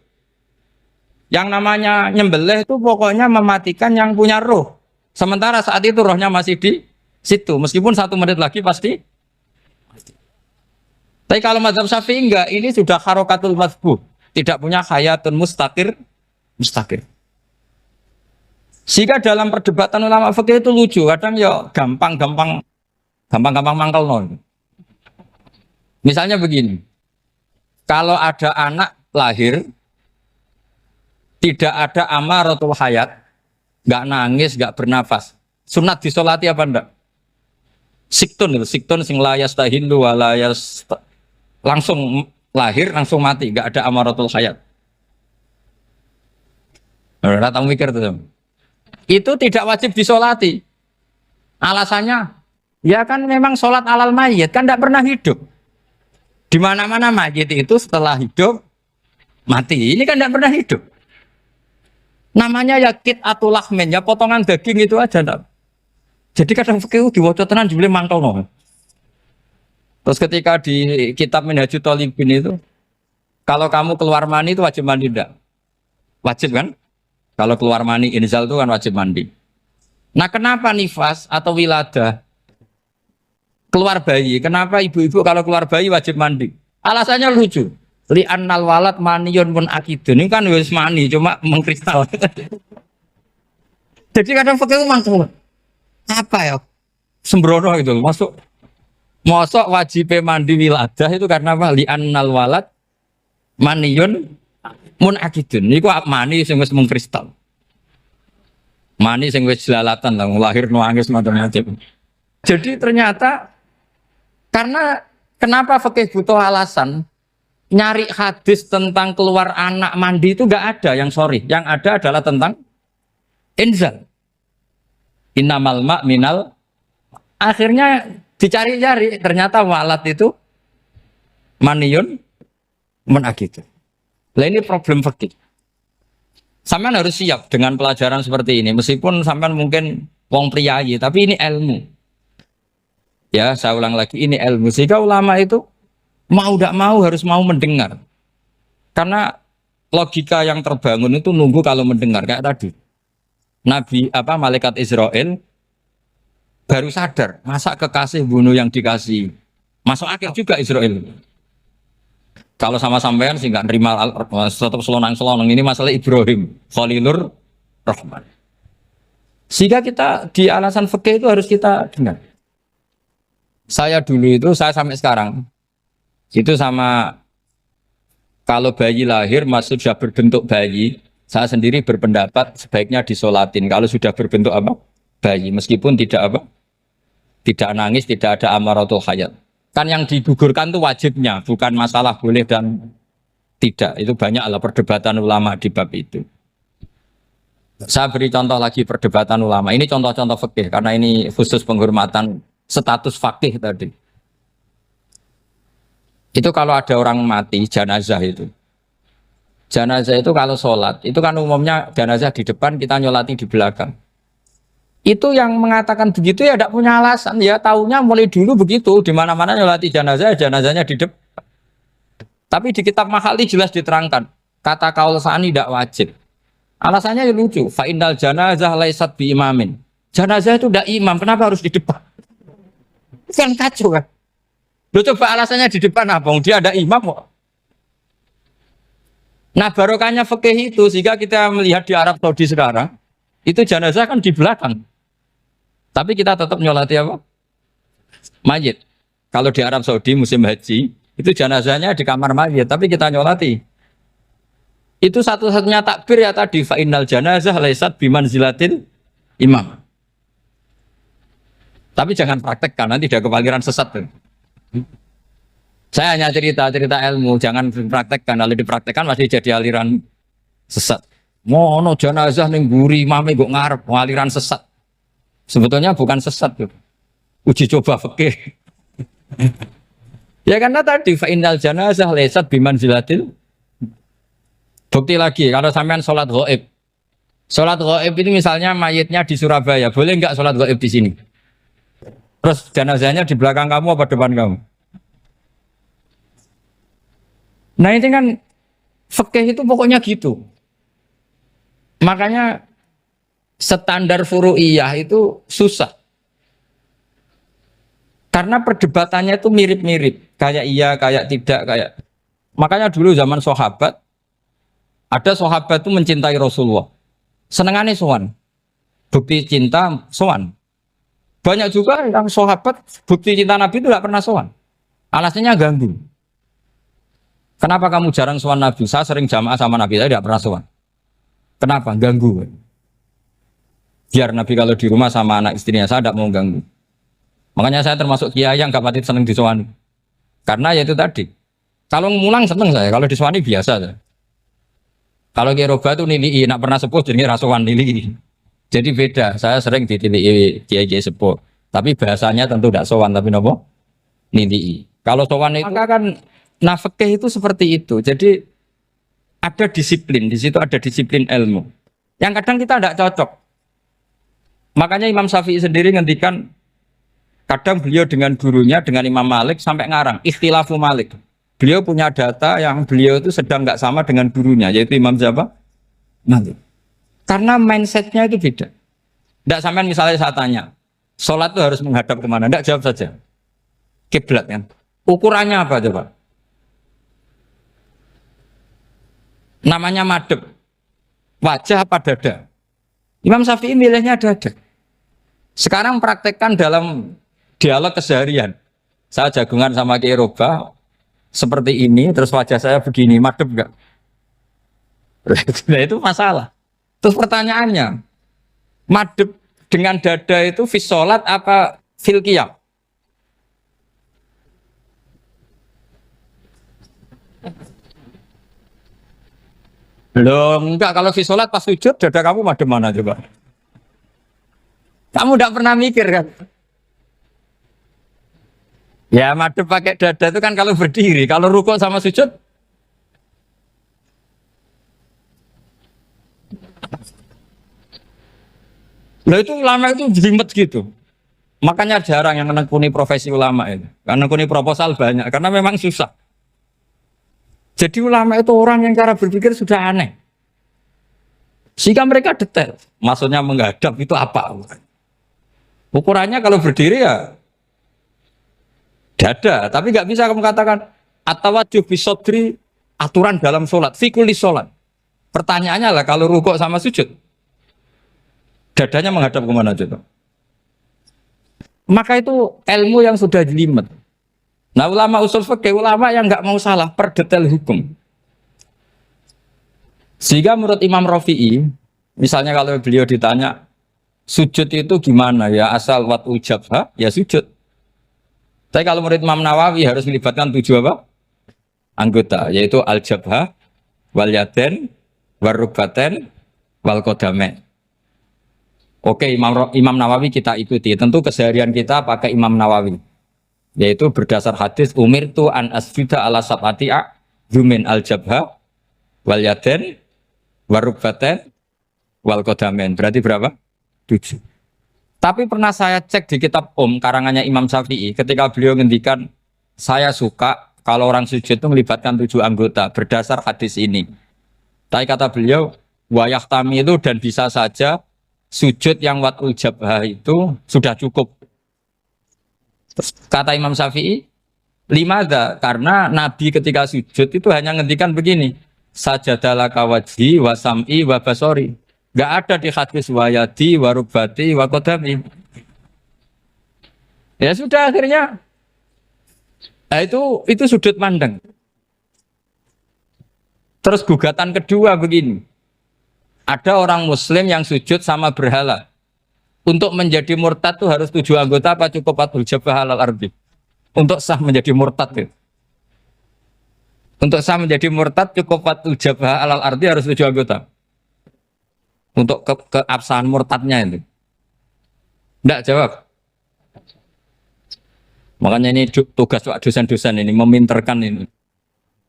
Yang namanya nyembelih itu pokoknya mematikan yang punya roh. Sementara saat itu rohnya masih di situ. Meskipun 1 menit lagi pasti. Tapi kalau mazhab Syafi'i enggak, ini sudah harokatul masbuh. tidak punya hayatun mustaqir. Sehingga dalam perdebatan ulama fikih itu lucu, kadang ya gampang mangkel non. Misalnya begini, kalau ada anak lahir tidak ada amaratul hayat, nggak nangis, nggak bernafas, sunat disolati apa enggak? Siktun sing layas tahilu walayas langsung lahir langsung mati, nggak ada amaratul hayat. Ora tahu mikir tuh. Itu tidak wajib disolati. Alasannya, ya kan memang sholat alal mayit kan tidak pernah hidup. Di mana-mana mayit itu setelah hidup mati. Ini kan tidak pernah hidup. Namanya ya kit atau lahmen, ya potongan daging itu aja. Enggak. Jadi kadang fikih diwaca tenan jebule mangkel no. Terus ketika di kitab Minhajul Thalibin itu, kalau kamu keluar mani itu wajib mandi enggak? Wajib kan? Kalau keluar mani inzal itu kan wajib mandi. Nah kenapa nifas atau wiladah keluar bayi? Kenapa ibu-ibu kalau keluar bayi wajib mandi? Alasannya lucu. Li annal walad maniyun pun akidun. Ini kan wis mani cuma mengkristal. Jadi kadang fikih mangkel. Apa ya? Sembrono itu masuk. Mosok wajib mandi wiladah itu karena apa? Li annal walad maniyun mun akidun. Niku mani sing wis mengkristal. Mani sing wis jelalatan lah lahir nangis macam-macam. Jadi ternyata karena kenapa fikih butuh alasan nyari hadis tentang keluar anak mandi itu enggak ada yang sorry. Yang ada adalah tentang inzal. Innamal ma' minal akhirnya dicari-cari ternyata walad itu maniyun menakid. Lah ini problem fikih. Sampean harus siap dengan pelajaran seperti ini meskipun sampean mungkin wong priayi tapi ini ilmu. Ya, saya ulang lagi ini ilmu. Sehingga ulama itu mau tidak mau harus mau mendengar. Karena logika yang terbangun itu nunggu kalau mendengar kayak tadi. Nabi malaikat Israel baru sadar, masa kekasih bunuh yang dikasih. Masuk akal juga Israel. Kalau sama sampean sih nggak nerima tetap selonang-selonang ini masalah Ibrahim, Khalilur Rahman. Sehingga kita di alasan fikih itu harus kita dengar. Saya dulu itu, saya sampai sekarang itu sama kalau bayi lahir masih sudah berbentuk bayi, saya sendiri berpendapat sebaiknya disolatin. Kalau sudah berbentuk bayi, meskipun tidak nangis, tidak ada amaratul hayat. Kan yang digugurkan itu wajibnya, bukan masalah boleh dan tidak. Itu banyaklah perdebatan ulama di bab itu. Saya beri contoh lagi perdebatan ulama. Ini contoh-contoh fikih karena ini khusus penghormatan status fakih tadi. Itu kalau ada orang mati jenazah itu. Jenazah itu kalau sholat, itu kan umumnya jenazah di depan, kita nyolati di belakang. Itu yang mengatakan begitu ya tidak punya alasan, ya taunya mulai dulu begitu, di mana-mana nyolati jenazah, jenazahnya di depan. Tapi di kitab Mahali jelas diterangkan, kata kaul sa'ani tidak wajib. Alasannya lucu, fa innal janazah laisat bi imamin. Jenazah itu tidak imam, kenapa harus di depan? Kan kacau kan? Lu coba alasannya di depan apa? Dia ada imam kok. Nah barokahnya fikih itu, sehingga kita melihat di Arab Saudi sekarang, itu jenazah kan di belakang. Tapi kita tetap nyolati mayit. Kalau di Arab Saudi musim haji, itu jenazahnya di kamar mayit, tapi kita nyolati. Itu satu-satunya takbir ya tadi, fa innal janazah laisat bimanzilatil imam. Tapi jangan praktekkan, nanti dia kepaliran sesat. Saya hanya cerita ilmu, jangan dipraktekkan. Kalau dipraktekkan masih jadi aliran sesat. Mono jenazah ning mburi imame kok ngarep aliran sesat. Sebetulnya bukan sesat tuh. Uji coba fikih. Ya karena tadi fa innal janazah laisat bimanzilatil. Bukti lagi kalau sampean sholat ghaib. Sholat ghaib itu misalnya mayitnya di Surabaya, boleh enggak sholat ghaib di sini? Terus jenazahnya di belakang kamu apa depan kamu? Nah ini kan fikih itu pokoknya gitu. Makanya standar furu'iyah itu susah. Karena perdebatannya itu mirip-mirip. Kayak iya, kayak tidak, kayak. Makanya dulu zaman sahabat, Ada sahabat itu mencintai Rasulullah. Senengannya sowan. Bukti cinta sowan. Banyak juga yang sahabat bukti cinta Nabi itu tidak pernah sowan. Alasannya ganggu. Kenapa kamu jarang sowan Nabi? Saya sering jamaah sama Nabi, saya tidak pernah sowan. Kenapa? Ganggu. Biar Nabi kalau di rumah sama anak istrinya, saya tidak mau ganggu. Makanya saya termasuk kiai yang gak pati seneng disowani. Karena ya itu tadi. Kalau ngulang seneng saya, kalau disowani biasa saya. Kalau Kiai Roba itu nilai, nak pernah sepuh jadi rasuan nilai. Jadi beda, saya sering ditilii kiai-kiai sepuh. Tapi bahasanya tentu tidak sowan, tapi nopo nilai. Kalau sowan itu maka kan nafkah itu seperti itu. Jadi ada disiplin, di situ ada disiplin ilmu. Yang kadang kita tidak cocok. Makanya Imam Syafi'i sendiri ngendikan, kadang beliau dengan gurunya, dengan Imam Malik sampai ngarang ikhtilafu Malik. Beliau punya data yang beliau itu sedang nggak sama dengan gurunya, yaitu Imam siapa? Malik. Karena mindsetnya itu beda. Tidak sampai misalnya saya tanya, sholat itu harus menghadap kemana? Tidak, jawab saja. Kiblat kan. Ukurannya apa coba? Namanya madhep. Wajah apa dada? Imam Syafi'i milihnya dada. Sekarang praktekkan dalam dialog keseharian. Saya jagungan sama Kiai Roba seperti ini, terus wajah saya begini, madhep enggak? Nah, itu masalah. Terus pertanyaannya, madhep dengan dada itu fis sholat apa fil qiyam? Belum, enggak, kalau fis sholat pas sujud dada kamu madhep mana coba? Kamu enggak pernah mikir kan? Ya madhep pakai dada itu kan kalau berdiri, kalau rukuk sama sujud. Nah itu ulama itu jelimet gitu. Makanya jarang yang menekuni profesi ulama itu. Karena menekuni proposal banyak, karena memang susah. Jadi ulama itu orang yang cara berpikir sudah aneh. Sehingga mereka detail. Maksudnya menghadap itu apa? Ukurannya kalau berdiri ya dada. Tapi nggak bisa kamu katakan atawajjuh bisodri aturan dalam sholat. Fikuli sholat. Pertanyaannya lah kalau rukuk sama sujud. Dadanya menghadap kemana coba? Maka itu ilmu yang sudah jelimet. Nah ulama usul fikih, ulama yang nggak mau salah per detail hukum. Sehingga menurut Imam Rafi'i, misalnya kalau beliau ditanya sujud itu gimana ya, asal wat ujabha ya sujud. Tapi kalau menurut Imam Nawawi harus melibatkan 7 apa? Anggota, yaitu al-jabha, wal yaden, warubaten, wal qadamen. Oke, Imam Nawawi kita ikuti. Tentu keseharian kita pakai Imam Nawawi. Yaitu berdasar hadis umirtu an asjuda ala sab'ati a'zumin al-jabha wal yaden warubaten wal qadamen. Berarti berapa? 7. Tapi pernah saya cek di kitab karangannya Imam Syafi'i ketika beliau ngendikan saya suka kalau orang sujud itu melibatkan 7 anggota berdasar hadis ini. Tapi kata beliau wayah tami itu dan bisa saja sujud yang watul jabhah itu sudah cukup. Terus kata Imam Syafi'i, limada, karena Nabi ketika sujud itu hanya ngendikan begini, sajadalaka wajhi wa sam'i wa basori. Gak ada di hadis wayadi wa rubati wa qadami. Ya sudah akhirnya. Nah, itu sudut pandang. Terus gugatan kedua begini. Ada orang muslim yang sujud sama berhala. Untuk menjadi murtad itu harus 7 anggota apa cukup watul jabhah alal ardi? Untuk sah menjadi murtad itu. Untuk sah menjadi murtad cukup watul jabhah alal ardi harus 7 anggota. Untuk keabsahan murtadnya itu. Tidak jawab. Makanya ini tugas dosen-dosen ini meminterkan ini.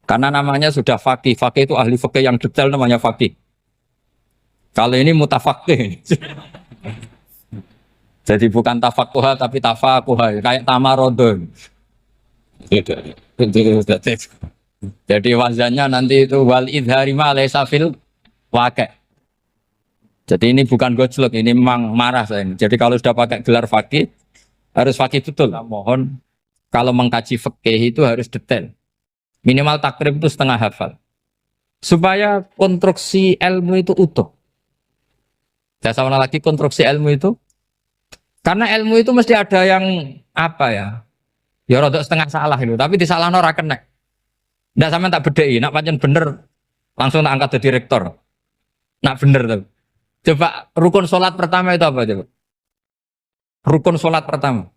Karena namanya sudah faqih. Faqih itu ahli faqih yang detail namanya faqih. Kalau ini mutafaqih. Jadi bukan tafakuha tapi tafakuha, kayak tamarodon. Jadi wazannya nanti itu wal idhari ma laysa fil waqi'. Jadi ini bukan gojlok, ini memang marah saya ini. Jadi kalau sudah pakai gelar faqih harus faqih betul. Nah, mohon kalau mengkaji fikih itu harus detail. Minimal takrib itu setengah hafal. supaya konstruksi ilmu itu utuh. Saya sama lagi konstruksi ilmu itu, karena ilmu itu mesti ada yang apa ya? Ya rodok setengah salah itu, tapi disalahno ora kena. Ndak sampean tak bedheki, nak pancen bener langsung tak angkat jadi rektor. Nak bener tuh. Coba rukun sholat pertama itu apa coba? Rukun sholat pertama.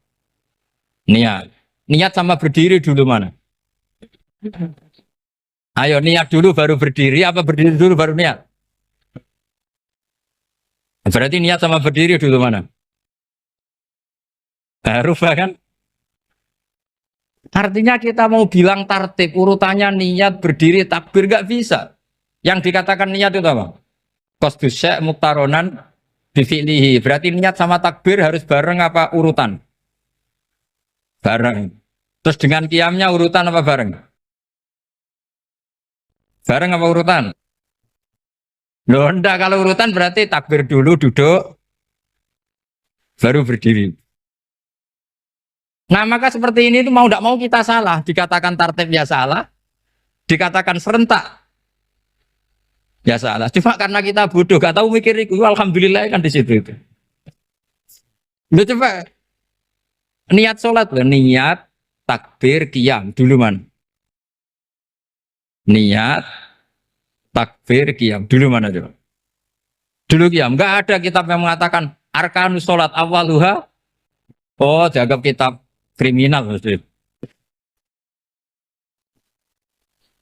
Niat. Niat sama berdiri dulu mana? Ayo niat dulu baru berdiri, apa berdiri dulu baru niat? Berarti niat sama berdiri dulu mana? Nah, rubah kan? Artinya kita mau bilang tartib urutannya niat berdiri takbir gak bisa. Yang dikatakan niat itu apa? Qasdus syai' muktaronan bifi'lihi. Berarti niat sama takbir harus bareng apa urutan? Bareng. Terus dengan qiyamnya urutan apa bareng? Bareng apa urutan? Loh enggak, kalau urutan berarti takbir dulu duduk baru berdiri. Nah maka seperti ini itu mau tidak mau kita salah. Dikatakan tartib ya salah, dikatakan serentak ya salah. Cuma karena kita bodoh, gak tahu mikir itu. Alhamdulillah kan di situ itu. Udah coba niat sholat loh, niat takbir qiyam dulu man. Niat takbir qiyam dulu mana coba? Dulu qiyam. Enggak ada kitab yang mengatakan arkanus sholat awaluha. Oh, dianggap kitab kriminal.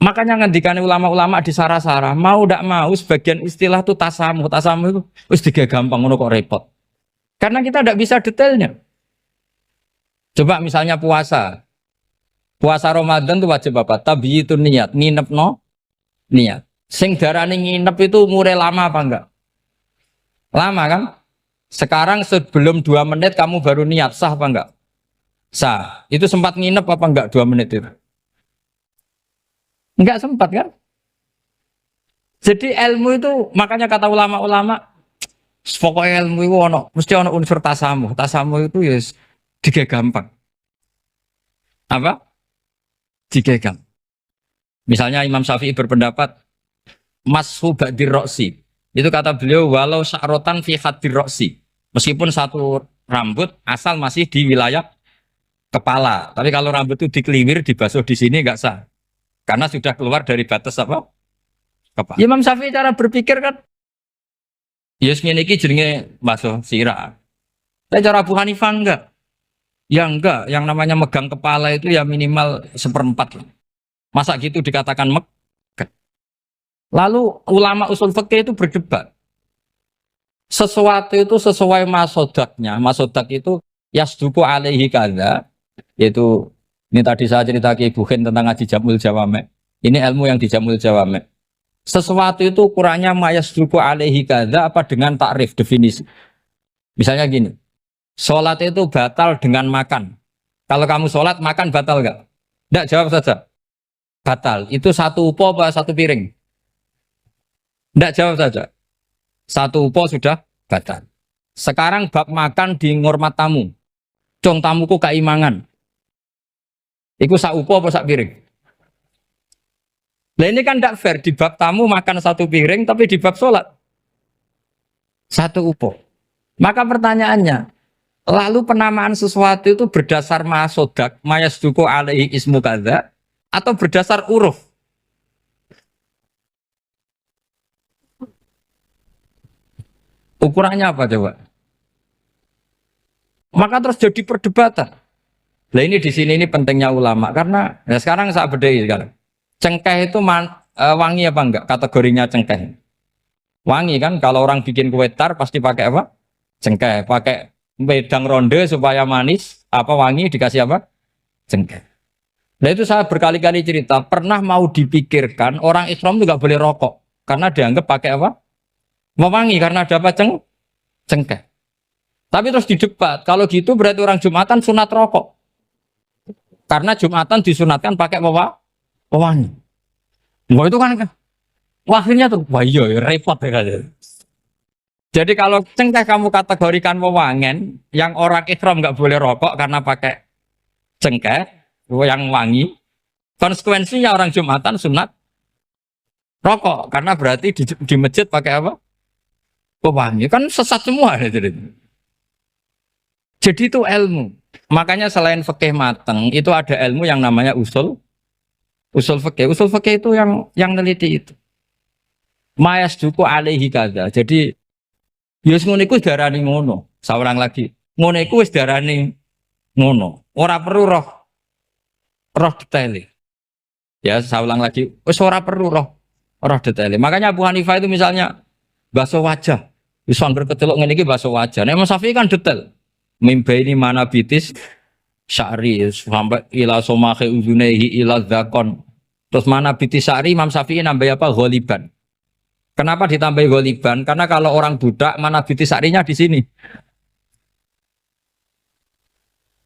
Makanya ngendikan ulama-ulama di sarah-sarah, mau tidak mau sebagian istilah itu tasamuh. Tasamuh itu wis tiga gampang ngono kok repot. Karena kita tidak bisa detailnya. Coba misalnya puasa. Puasa Ramadan itu wajib apa? Tabiyyitun niat, nginep no niat. Sing darani nginep itu umure lama apa enggak? Lama kan? Sekarang sebelum 2 menit kamu baru niat, sah apa enggak? Sah. Itu sempat nginep apa enggak 2 menit itu? Enggak sempat kan? Jadi ilmu itu makanya kata ulama-ulama pokoknya ilmu itu mesti ono unsur tasamuh. Tasamuh itu ya tiga gampang. Apa? Tiga gampang. Misalnya Imam Syafi'i berpendapat mashu ba'dir roksi. Itu kata beliau walau sya'rotan fi hadir roksi. Meskipun satu rambut asal masih di wilayah kepala. Tapi kalau rambut itu dikeliwir, dibasuh di sini enggak sah. Karena sudah keluar dari batas apa? Kepala. Imam Syafi'i cara berpikir kan ya ngene iki jenenge basuh sirah. Tapi cara Abu Hanifah enggak. Ya enggak, yang namanya megang kepala itu ya minimal 1/4. Masa gitu dikatakan megah. Lalu ulama usul fikih itu berdebat. Sesuatu itu sesuai masodaknya. Masodak itu yasduku alaihi kadza, yaitu ini tadi saya cerita ke Ibu Khen tentang ngaji Jamul Jawame. Ini ilmu yang di Jamul Jawame. Sesuatu itu ukurannya mayasduku alaihi kadza apa dengan takrif definisi. Misalnya gini, sholat itu batal dengan makan. Kalau kamu sholat makan batal nggak? Nggak, jawab saja. Batal. Itu satu upo apa satu piring? Nggak, jawab saja. Satu upo sudah batal. Sekarang bab makan di ngormat tamu. Cong tamuku keimangan. Iku sak upo apa sak piring? Nah ini kan tidak fair. Di bab tamu makan satu piring, tapi di bab sholat satu upo. Maka pertanyaannya, lalu penamaan sesuatu itu berdasar masodak, mayasduku alaihi ismu kadza, atau berdasar uruf? Ukurannya apa coba? Maka terus jadi perdebatan. Nah ini di sini ini pentingnya ulama karena ya sekarang saya bedai sekarang. Cengkeh itu wangi apa enggak? Kategorinya cengkeh. Wangi kan? Kalau orang bikin kue tar pasti pakai apa? Cengkeh. Pakai wedang ronde supaya manis. Apa wangi dikasih apa? Cengkeh. Nah itu saya berkali-kali cerita. Pernah mau dipikirkan orang Islam itu nggak boleh rokok karena dianggap pakai apa? Mewangi karena ada apa? Cengkeh. Tapi terus didebat. Kalau gitu berarti orang Jumatan sunat rokok. Karena Jumatan disunatkan pakai pewangi. Wah itu kan akhirnya tuh, wah iya repot ya kan. Jadi kalau cengkeh kamu kategorikan wewangen, yang orang ihram nggak boleh rokok karena pakai cengkeh yang wangi, konsekuensinya orang Jumatan sunat rokok karena berarti di masjid pakai apa? Pewangi kan sesat semua ya, jadi itu ilmu. Makanya selain fikih mateng itu ada ilmu yang namanya usul fikih. Usul fikih itu yang neliti itu. Mayas duku alaihi kaza. Jadi yus ngono iku darani ngono. Saurang lagi. Ngono iku wis darani ngono. Ora perlu roh detail. Ya, saya ulang lagi. Wis ora perlu roh detail. Makanya Abu Hanifah itu misalnya basuh wajah. Wis angger kecelok ngene iki basuh wajah. Nek Imam Syafi'i kan detail. Mimbaini mana bitis syari sampai ila somahe uzunehi ila zakon. Terus mana bitis syari Imam Syafi'i nambah apa? Ghaliban. Kenapa ditambah ghaliban? Karena kalau orang budak mana bitis syarinya di sini.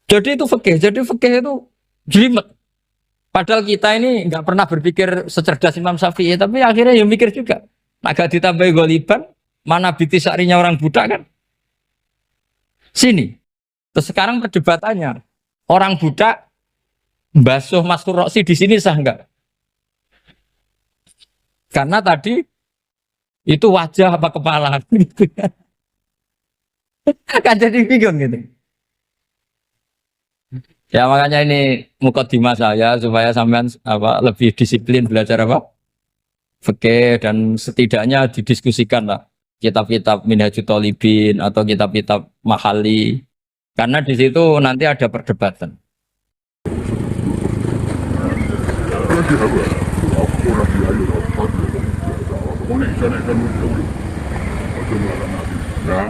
Jadi itu fikih. Jadi fikih itu jelimet. Padahal kita ini nggak pernah berpikir secerdas Imam Syafi'i, tapi akhirnya ya mikir juga. Agak ditambah ghaliban, mana bitis syarinya orang budak kan? Sini. Terus sekarang perdebatannya, orang budak basuh maskur roksi di sini sah enggak? Karena tadi itu wajah apa kepala gitu kan jadi bingung gitu. Ya makanya ini mukadimah saya supaya sampean apa lebih disiplin belajar apa? Fikih dan setidaknya didiskusikan lah kitab-kitab Minhajul Thalibin atau kitab-kitab Mahali. Karena di situ nanti ada perdebatan. Nah,